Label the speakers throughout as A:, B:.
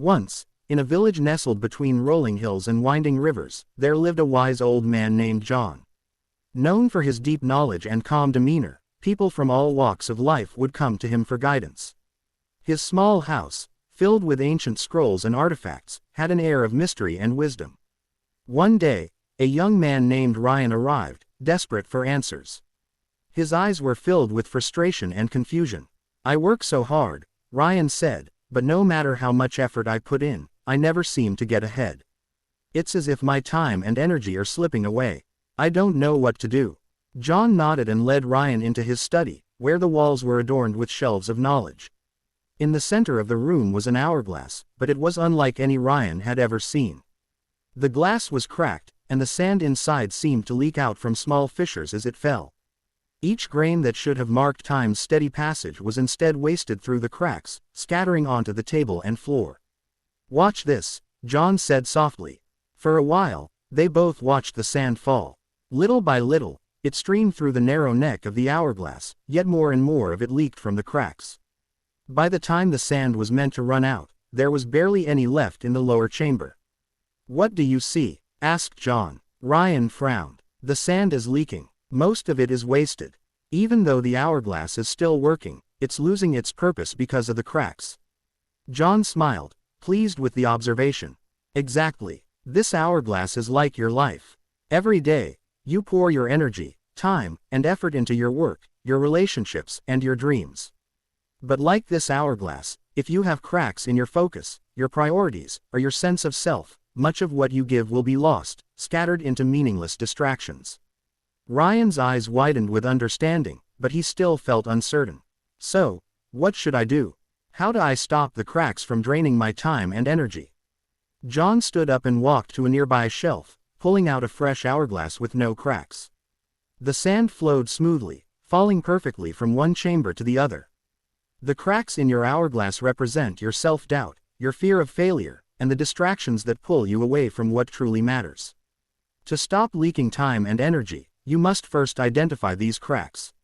A: Once, in a village nestled between rolling hills and winding rivers, there lived a wise old man named John. Known for his deep knowledge and calm demeanor, people from all walks of life would come to him for guidance. His small house, filled with ancient scrolls and artifacts, had an air of mystery and wisdom. One day, a young man named Rian arrived, desperate for answers. His eyes were filled with frustration and confusion. "I work so hard," Rian said, "but no matter how much effort I put in, I never seem to get ahead. It's as if my time and energy are slipping away. I don't know what to do." John nodded and led Rian into his study, where the walls were adorned with shelves of knowledge. In the center of the room was an hourglass, but it was unlike any Rian had ever seen. The glass was cracked, and the sand inside seemed to leak out from small fissures as it fell. Each grain that should have marked time's steady passage was instead wasted through the cracks, scattering onto the table and floor. "Watch this," John said softly. For a while, they both watched the sand fall. Little by little, it streamed through the narrow neck of the hourglass, yet more and more of it leaked from the cracks. By the time the sand was meant to run out, there was barely any left in the lower chamber. "What do you see?" asked John. Rian frowned. "The sand is leaking. Most of it is wasted. Even though the hourglass is still working, it's losing its purpose because of the cracks." John smiled, pleased with the observation. "Exactly. This hourglass is like your life. Every day, you pour your energy, time, and effort into your work, your relationships, and your dreams. But like this hourglass, if you have cracks in your focus, your priorities, or your sense of self, much of what you give will be lost, scattered into meaningless distractions." Ryan's eyes widened with understanding, but he still felt uncertain. "So, what should I do? How do I stop the cracks from draining my time and energy?" John stood up and walked to a nearby shelf, pulling out a fresh hourglass with no cracks. The sand flowed smoothly, falling perfectly from one chamber to the other. "The cracks in your hourglass represent your self-doubt, your fear of failure, and the distractions that pull you away from what truly matters. To stop leaking time and energy, you must first identify these cracks."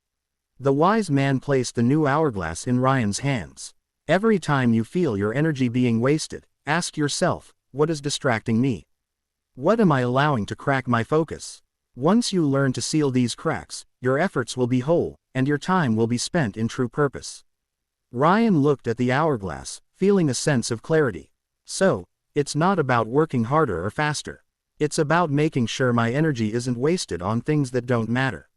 A: The wise man placed the new hourglass in Ryan's hands. "Every time you feel your energy being wasted, ask yourself, what is distracting me? What am I allowing to crack my focus? Once you learn to seal these cracks, your efforts will be whole, and your time will be spent in true purpose." Rian looked at the hourglass, feeling a sense of clarity. "So, it's not about working harder or faster. It's about making sure my energy isn't wasted on things that don't matter."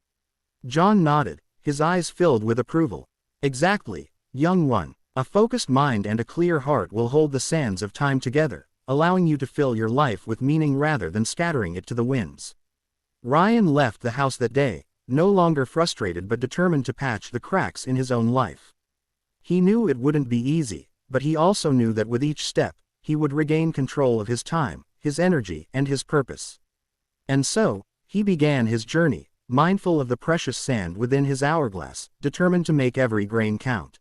A: John nodded, his eyes filled with approval. "Exactly, young one. A focused mind and a clear heart will hold the sands of time together, allowing you to fill your life with meaning rather than scattering it to the winds." Rian left the house that day, no longer frustrated but determined to patch the cracks in his own life. He knew it wouldn't be easy, but he also knew that with each step, he would regain control of his time, his energy, and his purpose. And so, he began his journey, mindful of the precious sand within his hourglass, determined to make every grain count.